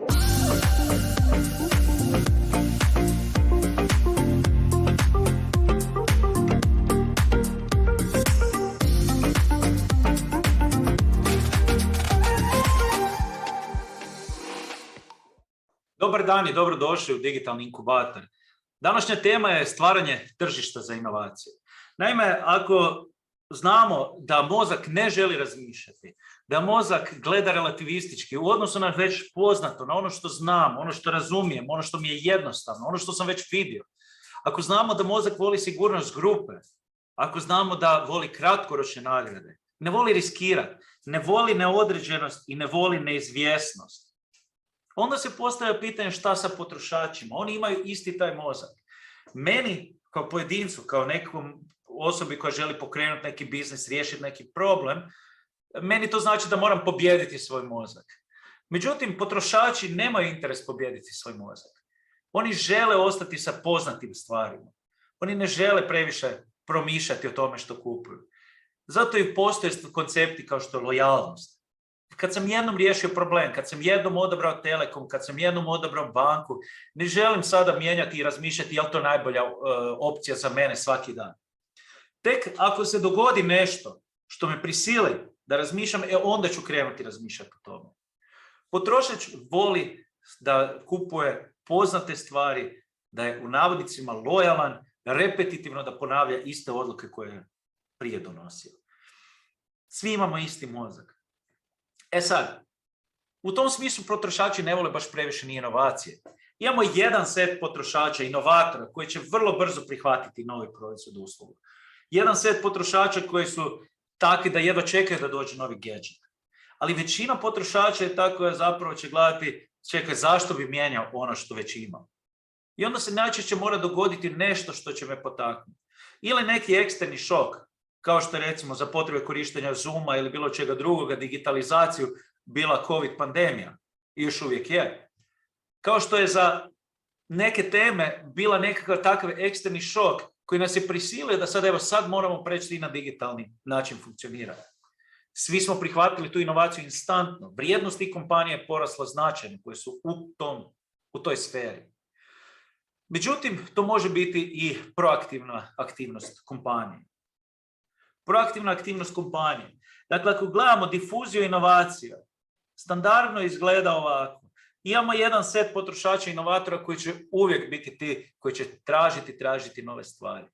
Dobar dan i dobrodošli u Digitalni inkubator. Današnja tema je stvaranje tržišta za inovacije. Naime, ako znamo da mozak ne želi razmišljati, da mozak gleda relativistički u odnosu na već poznato, na ono što znam, ono što razumijem, ono što mi je jednostavno, ono što sam već vidio, ako znamo da mozak voli sigurnost grupe, ako znamo da voli kratkoročne nagrade, ne voli riskirati, ne voli neodređenost i ne voli neizvjesnost, onda se postavlja pitanje šta sa potrošačima. Oni imaju isti taj mozak. Meni kao pojedincu, kao nekom osobi koja želi pokrenuti neki biznis, riješiti neki problem, meni to znači da moram pobijediti svoj mozak. Međutim, potrošači nemaju interes pobijediti svoj mozak. Oni žele ostati sa poznatim stvarima. Oni ne žele previše promišljati o tome što kupuju. Zato i postoje koncepti kao što je lojalnost. Kad sam jednom riješio problem, kad sam jednom odabrao Telekom, kad sam jednom odabrao banku, ne želim sada mijenjati i razmišljati je li to najbolja opcija za mene svaki dan. Tek ako se dogodi nešto što me prisili da razmišljam, onda ću krenuti razmišljati o tome. Potrošač voli da kupuje poznate stvari, da je u navodnicima lojalan, repetitivno da ponavlja iste odluke koje je prije donosio. Svi imamo isti mozak. Sad, u tom smislu potrošači ne vole baš previše ni inovacije. Imamo jedan set potrošača, inovatora, koji će vrlo brzo prihvatiti novi proizvod u uslugu. Jedan set potrošača koji su takvi da jedva čekaju da dođe novi gadget. Ali većina potrošača je tako da zapravo će gledati, čekaj, zašto bi mijenjao ono što već imam. I onda se najčešće mora dogoditi nešto što će me potaknuti. Ili neki eksterni šok, kao što je recimo za potrebe korištenja Zooma ili bilo čega drugoga, digitalizaciju, bila COVID pandemija i još uvijek je. Kao što je za neke teme bila nekakav takav eksterni šok koji nas je prisilio da sad moramo preći i na digitalni način funkcioniranja. Svi smo prihvatili tu inovaciju instantno. Vrijednost tih kompanija je porasla značajno koje su u toj sferi. Međutim, to može biti i proaktivna aktivnost kompanije. Proaktivna aktivnost kompanije. Dakle, ako gledamo difuziju inovacija, standardno izgleda ovako. Imamo jedan set potrošača inovatora koji će uvijek biti ti koji će tražiti nove stvari.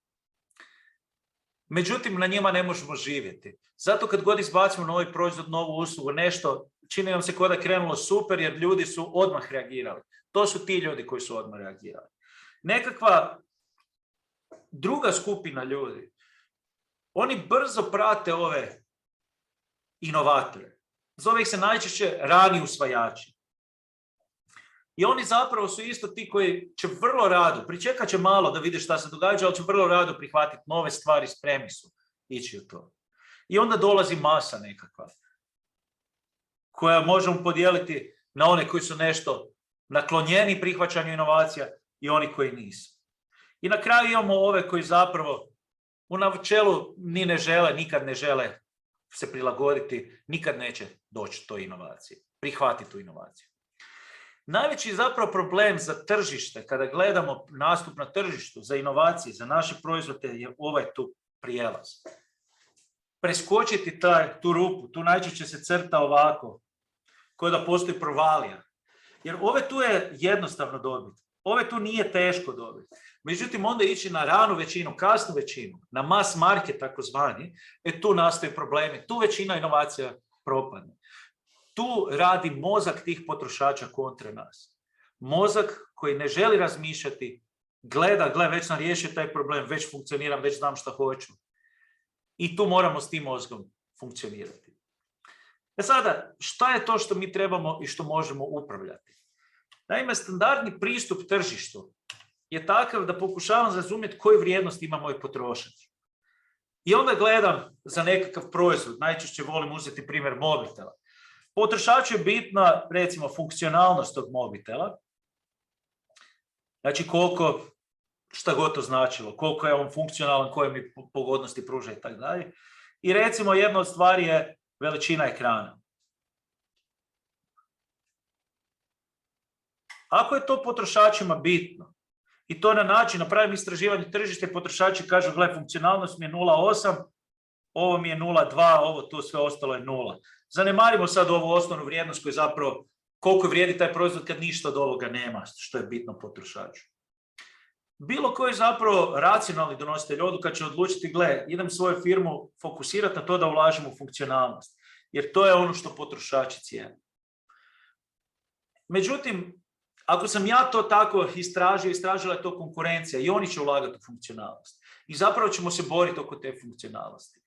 Međutim, na njima ne možemo živjeti. Zato kad god izbacimo novi proizvod, novu uslugu, nešto, čini nam se kao da je krenulo super jer ljudi su odmah reagirali. To su ti ljudi koji su odmah reagirali. Nekakva druga skupina ljudi, oni brzo prate ove inovatore. Zove ih se najčešće rani usvajači. I oni zapravo su isto ti koji će vrlo rado, pričekat će malo da vide šta se događa, ali će vrlo rado prihvatiti nove stvari, spremni su ići u to. I onda dolazi masa nekakva, koja možemo podijeliti na one koji su nešto naklonjeni prihvaćanju inovacija i oni koji nisu. I na kraju imamo ove koji zapravo u načelu ni ne žele, nikad ne žele se prilagoditi, nikad neće doći do inovacije, prihvatiti tu inovaciju. Najveći zapravo problem za tržište, kada gledamo nastup na tržištu, za inovacije, za naše proizvode, je ovaj tu prijelaz. Preskočiti tu rupu, tu najčešće se crta ovako, kao da postoji provalija. Jer ove tu je jednostavno dobiti, ove tu nije teško dobiti. Međutim, onda ići na ranu većinu, kasnu većinu, na mass market takozvani, tu nastaju problemi, tu većina inovacija propadne. Tu radi mozak tih potrošača kontra nas. Mozak koji ne želi razmišljati, gleda, već sam riješio taj problem, već funkcioniram, već znam šta hoću. I tu moramo s tim mozgom funkcionirati. Sada, šta je to što mi trebamo i što možemo upravljati? Naime, standardni pristup tržištu je takav da pokušavam razumjeti koju vrijednost ima moj potrošač. I onda gledam za nekakav proizvod, najčešće volim uzeti primjer mobitela. Potrošaču je bitna, recimo, funkcionalnost tog mobitela. Znači, koliko, šta god to značilo, koliko je on funkcionalan, koje mi pogodnosti pruža i tako dalje. I recimo, jedna od stvari je veličina ekrana. Ako je to potrošačima bitno, i to na način, napravim istraživanje tržišta i potrošači kažu, gle, funkcionalnost mi je 0,8, ovo mi je 0,2, ovo tu sve ostalo je 0. Zanemarimo sad ovu osnovnu vrijednost koju zapravo, koliko vrijedi taj proizvod kad ništa od ovoga nema, što je bitno potrošaču. Bilo koji zapravo racionalni donositelj odluka će odlučiti, gle, idem svoju firmu fokusirati na to da ulažem u funkcionalnost, jer to je ono što potrošači cijene. Međutim, ako sam ja to tako istražila je to konkurencija i oni će ulagati u funkcionalnost. I zapravo ćemo se boriti oko te funkcionalnosti.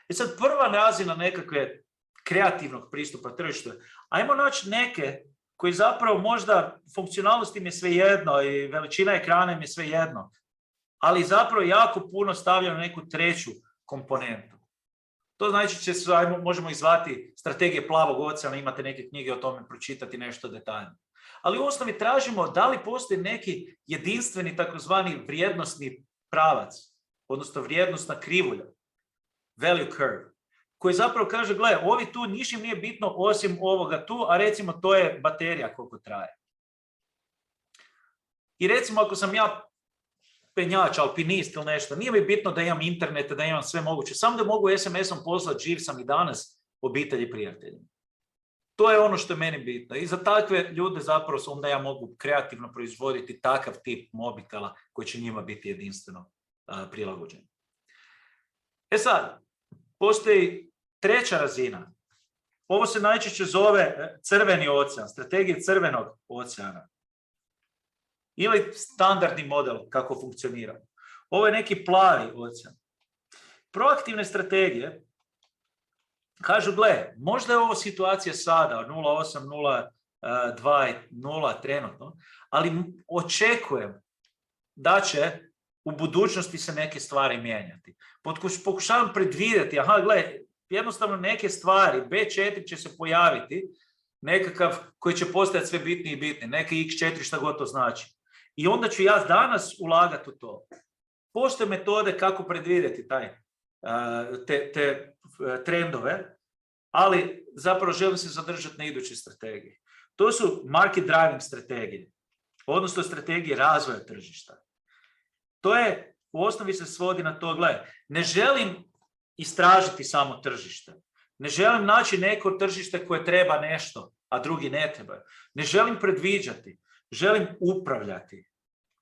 I sad prva razina nekakve kreativnog pristupa tržištu je, ajmo naći neke koji zapravo možda funkcionalnost im je svejedno i veličina ekrana im je svejedno, ali zapravo jako puno stavlja na neku treću komponentu. To znači možemo ih zvati strategije plavog oceana, imate neke knjige o tome, pročitati nešto detaljno. Ali u osnovi tražimo da li postoji neki jedinstveni takozvani vrijednosni pravac, odnosno vrijednostna krivulja, value curve, koji zapravo kaže, gle, ovi tu ništa nije bitno osim ovoga tu, a recimo to je baterija koliko traje. I recimo ako sam ja penjač, alpinist ili nešto, nije mi bitno da imam internet, da imam sve moguće, samo da mogu SMS-om poslati, živ sam i danas, obitelji i prijateljima. To je ono što je meni bitno. I za takve ljude zapravo onda ja mogu kreativno proizvoditi takav tip mobitela koji će njima biti jedinstveno prilagođen. E sad, postoji treća razina. Ovo se najčešće zove crveni ocean, strategija crvenog oceana. Ili standardni model kako funkcionira. Ovo je neki plavi ocean. Proaktivne strategije kažu, gle, možda je ovo situacija sada, 0,8, 0,2, 0 trenutno, ali očekujem da će u budućnosti se neke stvari mijenjati. Pokušavam predvidjeti, aha, gle, jednostavno neke stvari, B4 će se pojaviti, nekakav koji će postajati sve bitniji i bitniji, neki X4 šta god to znači. I onda ću ja danas ulagati u to. Postoje metode kako predvidjeti te trendove, ali zapravo želim se zadržati na idućoj strategiji. To su market driving strategije, odnosno strategije razvoja tržišta. To je, u osnovi se svodi na to, gle, ne želim istražiti samo tržište. Ne želim naći neko tržište koje treba nešto, a drugi ne treba. Ne želim predviđati, želim upravljati.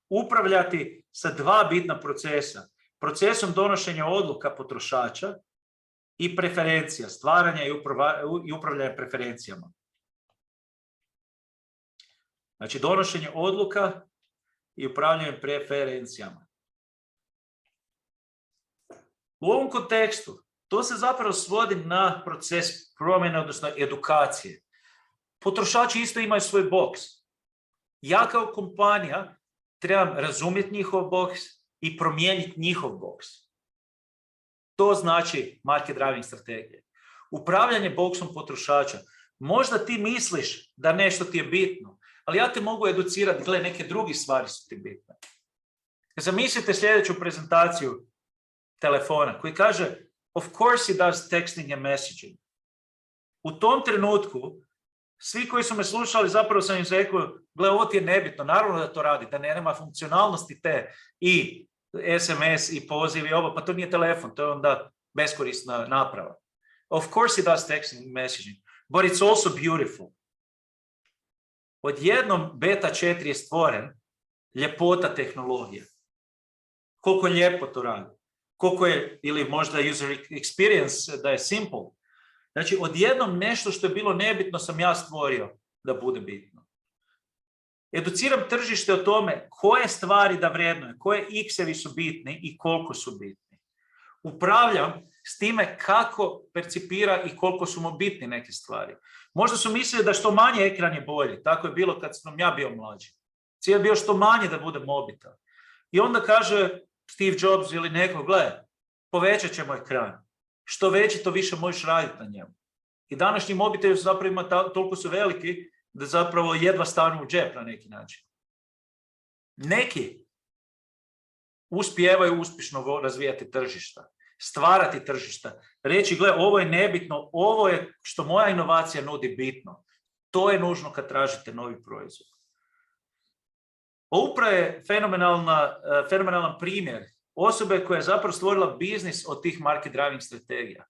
Upravljati sa dva bitna procesa. Procesom donošenja odluka potrošača i preferencija, stvaranja i upravljanja preferencijama. Znači donošenje odluka i upravljanje preferencijama. U ovom kontekstu to se zapravo svodi na proces promjene, odnosno edukacije. Potrošači isto imaju svoj boks. Ja kao kompanija trebam razumjeti njihov boks i promijeniti njihov boks. To znači market driving strategije. Upravljanje boksom potrošača. Možda ti misliš da nešto ti je bitno, ali ja te mogu educirati, gle, neke druge stvari su ti bitne. Zamislite sljedeću prezentaciju telefona koji kaže, of course it does texting and messaging. U tom trenutku, svi koji su me slušali, zapravo sam im rekao, gle, ovo ti je nebitno, naravno da to radi, da nema funkcionalnosti te i SMS i poziv i ovo, pa to nije telefon, to je onda beskorisna naprava. Of course it does texting and messaging, but it's also beautiful. Odjednom beta 4 je stvoren, ljepota tehnologije. Koliko lijepo to radi. Koliko je, ili možda user experience da je simple. Znači, odjednom nešto što je bilo nebitno sam ja stvorio da bude bitno. Educiram tržište o tome koje stvari da vrednuje, koje x-evi su bitni i koliko su bitni. Upravljam s time kako percipira i koliko su mu bitni neke stvari. Možda su mislili da što manje ekran je bolji. Tako je bilo kad sam ja bio mlađi. Cilj je bio što manje da bude mobitel. I onda kaže Steve Jobs ili neko, gle, povećat ćemo ekran. Što veći, to više možeš raditi na njemu. I današnji mobiteli su zapravo toliko su veliki da zapravo jedva stanu u džep na neki način. Neki uspijevaju uspješno razvijati tržišta, stvarati tržišta, reći, gle, ovo je nebitno, ovo je što moja inovacija nudi bitno. To je nužno kad tražite novi proizvod. Oprah je fenomenalan primjer osobe koja je zapravo stvorila biznis od tih market driving strategija.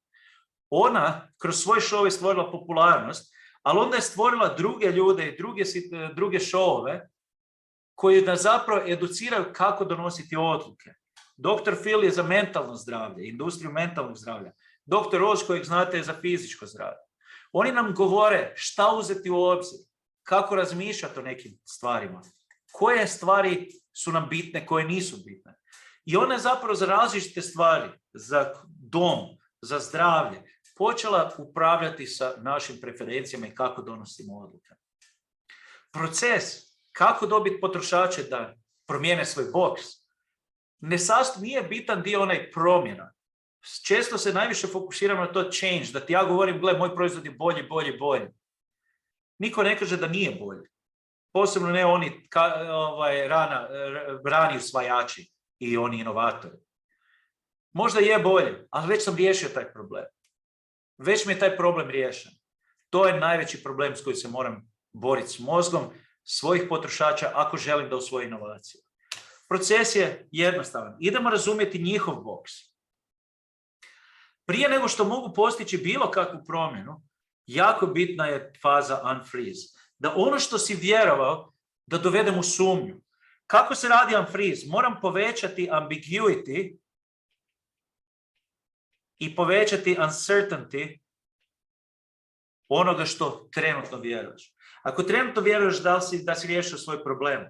Ona kroz svoj show je stvorila popularnost, ali onda je stvorila druge ljude i druge showove koji nas zapravo educiraju kako donositi odluke. Dr. Phil je za mentalno zdravlje, industriju mentalnog zdravlja. Dr. Oz, kojeg znate, je za fizičko zdravlje. Oni nam govore šta uzeti u obzir, kako razmišljati o nekim stvarima, koje stvari su nam bitne, koje nisu bitne. I ona je zapravo za različite stvari, za dom, za zdravlje, počela upravljati sa našim preferencijama i kako donosimo odluke. Proces kako dobiti potrošače da promijene svoj boks nije bitan dio onaj promjena. Često se najviše fokusiramo na to change, da ti ja govorim, gle, moj proizvod je bolji. Niko ne kaže da nije bolji. Posebno ne oni rani usvajači i oni inovatori. Možda je bolje, ali već sam riješio taj problem. Već mi je taj problem riješen. To je najveći problem s kojim se moram boriti s mozgom svojih potrošača ako želim da usvoji inovaciju. Proces je jednostavan. Idemo razumjeti njihov boks. Prije nego što mogu postići bilo kakvu promjenu, jako bitna je faza unfreeze. Da ono što si vjerovao, da dovedem u sumnju. Kako se radi unfreeze? Moram povećati ambiguity i povećati uncertainty onoga što trenutno vjeruješ. Ako trenutno vjeruješ da si riješio svoj problem,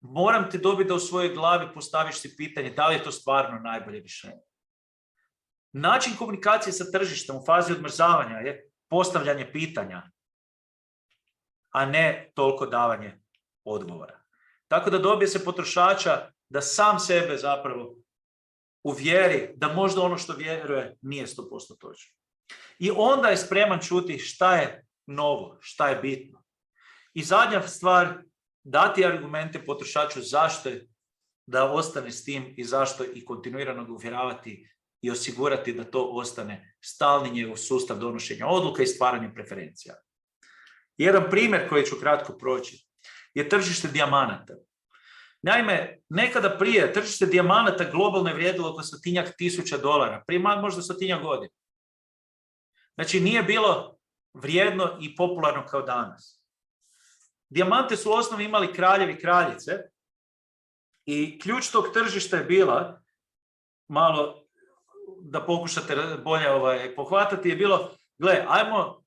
moram te dobiti da u svojoj glavi postaviš si pitanje da li je to stvarno najbolje rješenje. Način komunikacije sa tržištem u fazi odmrzavanja je postavljanje pitanja, a ne toliko davanje odgovora. Tako da dobije se potrošača da sam sebe zapravo uvjeri da možda ono što vjeruje nije 100% točno. I onda je spreman čuti šta je novo, šta je bitno. I zadnja stvar, dati argumente potrošaču zašto je da ostane s tim i zašto i kontinuirano ga uvjeravati i osigurati da to ostane stalni njegov sustav donošenja odluka i stvaranja preferencija. Jedan primjer koji ću kratko proći je tržište dijamanata. Naime, nekada prije tržište dijamanata globalno je vrijedilo oko $100,000, prije možda 100 godina. Znači nije bilo vrijedno i popularno kao danas. Dijamante su u osnovi imali kraljevi i kraljice i ključ tog tržišta je bila, malo da pokušate bolje pohvatati, je bilo, gle, ajmo,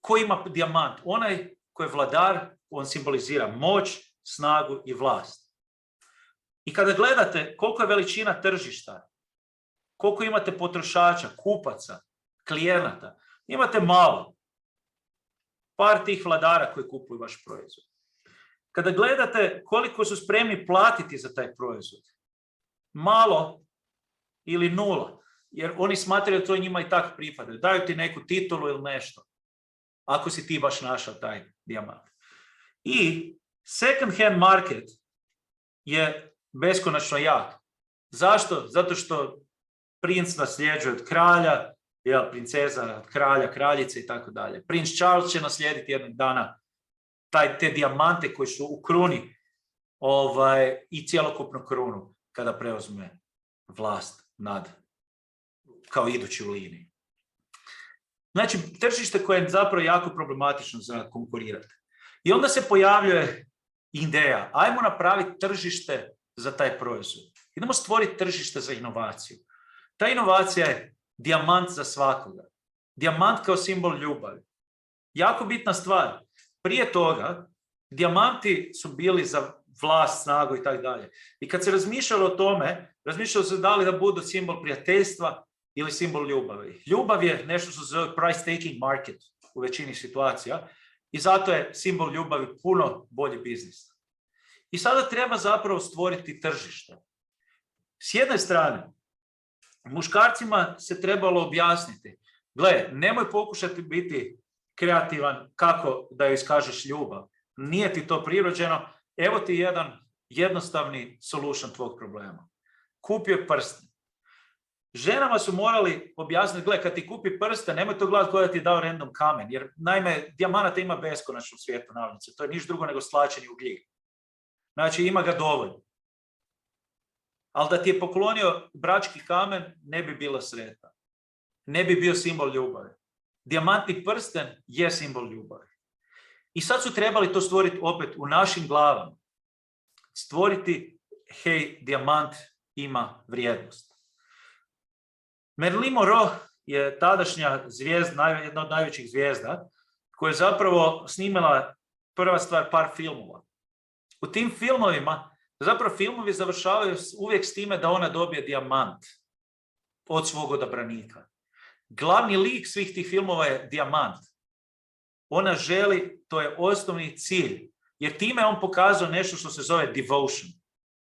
ko ima dijamant? Onaj koji je vladar, on simbolizira moć, snagu i vlast. I kada gledate koliko je veličina tržišta, koliko imate potrošača, kupaca, klijenata, imate malo. Par tih vladara koji kupuju vaš proizvod. Kada gledate koliko su spremni platiti za taj proizvod, malo ili nula, jer oni smatraju da to njima i tako pripada. Daju ti neku titulu ili nešto, ako si ti baš našao taj dijamant. I second hand market je beskonačno jak. Zašto? Zato što princ nasljeđuje od kralja, princeza od kralja, kraljice i tako dalje. Princ Charles će naslijediti jednog dana te dijamante koji su u kruni i cjelokupnu krunu kada preuzme vlast kao idući u liniji. Znači, tržište koje je zapravo jako problematično za konkurirati. I onda se pojavljuje ideja, ajmo napraviti tržište za taj proizvod. Idemo stvoriti tržište za inovaciju. Ta inovacija je dijamant za svakoga. Dijamant kao simbol ljubavi. Jako bitna stvar. Prije toga, dijamanti su bili za vlast, snagu i tako dalje. I kad se razmišljalo o tome, razmišljalo se da li da budu simbol prijateljstva ili simbol ljubavi. Ljubav je nešto što se zove price taking market u većini situacija i zato je simbol ljubavi puno bolji biznis. I sada treba zapravo stvoriti tržište. S jedne strane, muškarcima se trebalo objasniti, gle, nemoj pokušati biti kreativan kako da joj iskažeš ljubav. Nije ti to prirođeno, evo ti jedan jednostavni solution tvog problema. Kupio prsten. Ženama su morali objasniti, gle, kad ti kupi prsten, nemoj to gledati koja ti je dao random kamen, jer naime, dijamanata ima beskonačno u svijetu navnice, to je ništa drugo nego stlačeni ugljik. Znači ima ga dovoljno. Ali da ti je poklonio brački kamen, ne bi bila sretna. Ne bi bio simbol ljubavi. Dijamantni prsten je simbol ljubavi. I sad su trebali to stvoriti opet u našim glavama. Stvoriti, hej, dijamant ima vrijednost. Marilyn Monroe je tadašnja zvijezda, jedna od najvećih zvijezda, koja je zapravo snimala prva stvar par filmova. U tim filmovima, zapravo filmovi završavaju uvijek s time da ona dobije dijamant od svog odabranika. Glavni lik svih tih filmova je dijamant. Ona želi, to je osnovni cilj, jer time on pokazao nešto što se zove devotion,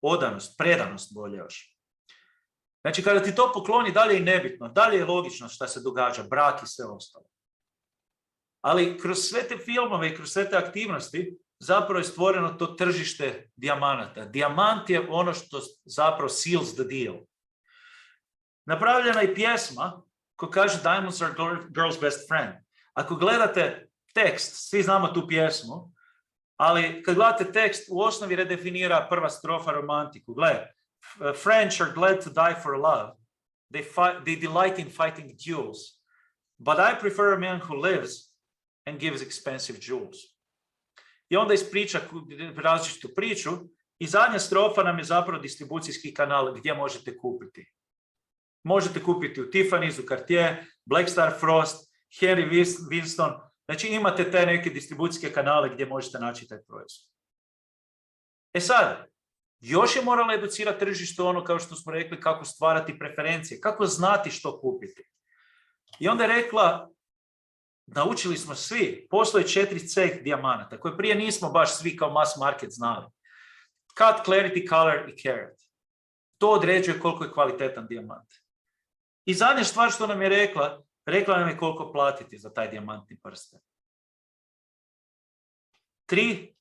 odanost, predanost bolje još. Znači kada ti to pokloni, dalje je nebitno, dalje je logično šta se događa, brak i sve ostalo. Ali kroz sve te filmove i kroz sve te aktivnosti zapravo je stvoreno to tržište dijamanata. Dijamant je ono što zapravo seals the deal. Napravljena je pjesma koja kaže Diamonds are girl's best friend. Ako gledate tekst, svi znamo tu pjesmu, ali kad gledate tekst, u osnovi redefinira prva strofa romantiku. Gle, French are glad to die for love. They delight in fighting duels. But I prefer a man who lives and gives expensive jewels. I onda ispriča različitu priču i zadnja strofa nam je zapravo distribucijski kanal gdje možete kupiti. Možete kupiti u Tiffany's, u Cartier, Black Star Frost, Harry Winston. Znači imate te neke distribucijske kanale gdje možete naći taj proizvod. E sad, još je morala educirati tržište ono kao što smo rekli kako stvarati preferencije, kako znati što kupiti. I onda je rekla, naučili smo svi, postoje 4 C dijamanata koje prije nismo baš svi kao mass market znali. Cut, clarity, color i carat. To određuje koliko je kvalitetan dijamant. I zadnja stvar što nam je rekla nam je koliko platiti za taj dijamantni prsten. 3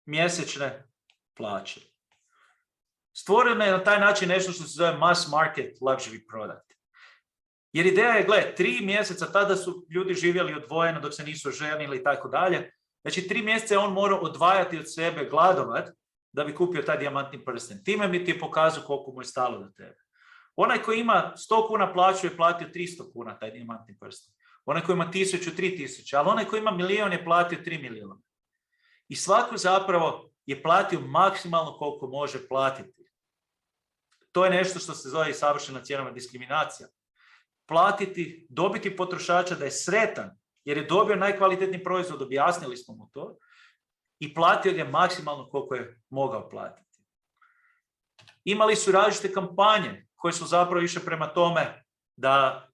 mjesečne plaće. Stvoreno je na taj način nešto što se zove mass market luxury product. Jer ideja je, gle, 3 mjeseca, tada su ljudi živjeli odvojeno dok se nisu ženili i tako dalje. Znači 3 mjeseca je on morao odvajati od sebe, gladovat, da bi kupio taj dijamantni prsten. Time mi ti je pokazao koliko mu je stalo do tebe. Onaj koji ima 100 kuna plaću je platio 300 kuna taj dijamantni prsten. Onaj koji ima 1000, 3000, ali onaj koji ima milion je platio 3 milijuna. I svako zapravo je platio maksimalno koliko može platiti. To je nešto što se zove i savršena cjenovna diskriminacija. Platiti, dobiti potrošača da je sretan jer je dobio najkvalitetniji proizvod, objasnili smo mu to, i platio ga maksimalno koliko je mogao platiti. Imali su različite kampanje koje su zapravo išle prema tome da,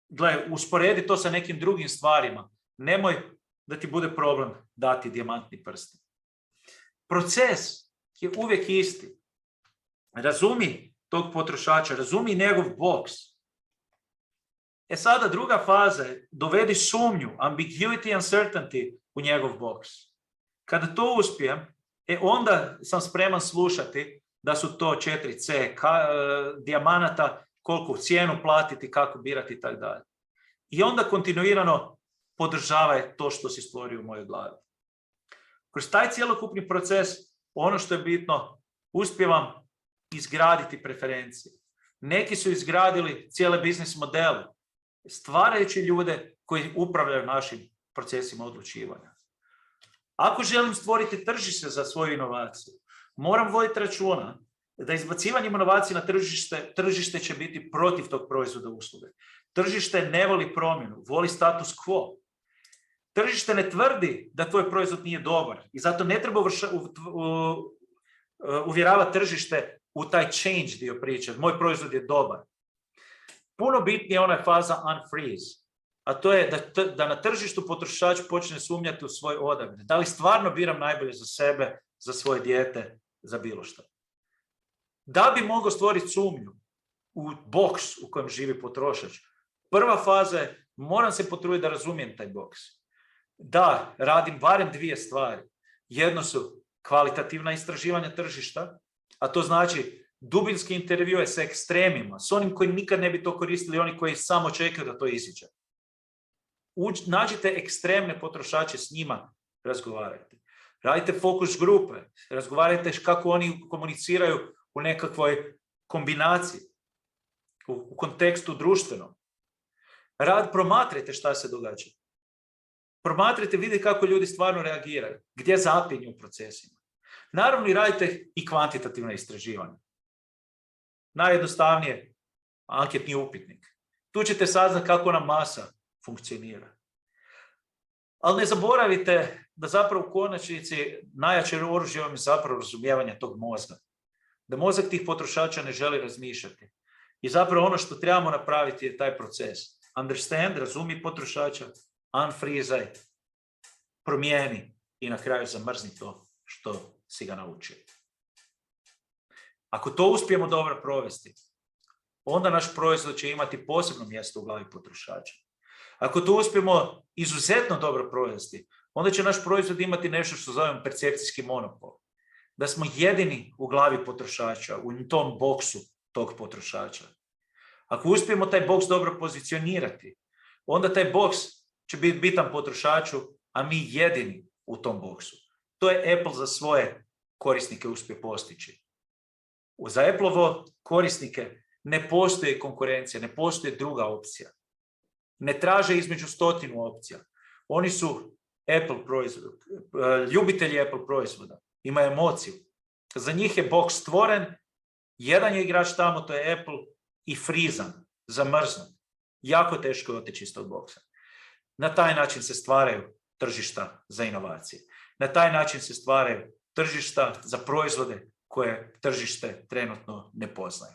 gle, usporedi to sa nekim drugim stvarima. Nemoj da ti bude problem dati dijamantni prsten. Proces je uvijek isti. Razumi tog potrošača, razumi njegov boks. E sada druga faza je dovedi sumnju, ambiguity, uncertainty u njegov boks. Kada to uspijem, onda sam spreman slušati da su to 4C dijamanata, koliko cijenu platiti, kako birati i tako dalje. I onda kontinuirano podržavaj to što si stvorio u mojoj glavi. Kroz taj cjelokupni proces, ono što je bitno, uspijevam izgraditi preferencije. Neki su izgradili cijele biznis modele, stvarajući ljude koji upravljaju našim procesima odlučivanja. Ako želim stvoriti tržište za svoju inovaciju, moram voditi računa da izbacivanjem inovacije na tržište će biti protiv tog proizvoda usluge. Tržište ne voli promjenu, voli status quo. Tržište ne tvrdi da tvoj proizvod nije dobar i zato ne treba uvjeravati tržište u taj change dio priče. Moj proizvod je dobar. Puno bitnije je ona faza unfreeze, a to je da na tržištu potrošač počne sumnjati u svoj odabir. Da li stvarno biram najbolje za sebe, za svoje dijete, za bilo što. Da bi mogao stvoriti sumnju u boks u kojem živi potrošač, prva faza je moram se potruditi da razumijem taj boks. Da, radim barem 2 stvari. Jedno su kvalitativna istraživanja tržišta, a to znači dubinski intervjue sa ekstremima, s onim koji nikad ne bi to koristili, oni koji samo čekaju da to iziđe. Nađite ekstremne potrošače, s njima razgovarajte. Radite fokus grupe, razgovarajte kako oni komuniciraju u nekakvoj kombinaciji, u kontekstu društvenom. Promatrajte šta se događa. Promatrajte, vidite kako ljudi stvarno reagiraju, gdje zapinju u procesima. Naravno i radite i kvantitativna istraživanja. Najjednostavnije, anketni upitnik. Tu ćete saznati kako nam masa funkcionira. Ali ne zaboravite da zapravo u konačnici najjače oružje vam je zapravo razumijevanje tog mozga. Da mozak tih potrošača ne želi razmišljati. I zapravo ono što trebamo napraviti je taj proces. Understand, razumi potrošača, unfreezaj, promijeni i na kraju zamrzni to što si ga naučio. Ako to uspijemo dobro provesti, onda naš proizvod će imati posebno mjesto u glavi potrošača. Ako to uspijemo izuzetno dobro provesti, onda će naš proizvod imati nešto što zovemo percepcijski monopol. Da smo jedini u glavi potrošača, u tom boksu tog potrošača. Ako uspijemo taj boks dobro pozicionirati, onda taj boks će biti bitan potrošaču, a mi jedini u tom boksu. To je Apple za svoje korisnike uspije postići. Za Apple-ovo korisnike ne postoji konkurencija, ne postoji druga opcija. Ne traže između 100 opcija. Oni su Apple proizvod, ljubitelji Apple proizvoda, imaju emociju. Za njih je boks stvoren, jedan je igrač tamo, to je Apple, i frizan, zamrznut. Jako teško je otići iz tog boksa. Na taj način se stvaraju tržišta za inovacije. Na taj način se stvaraju tržišta za proizvode koje tržište trenutno ne poznaje.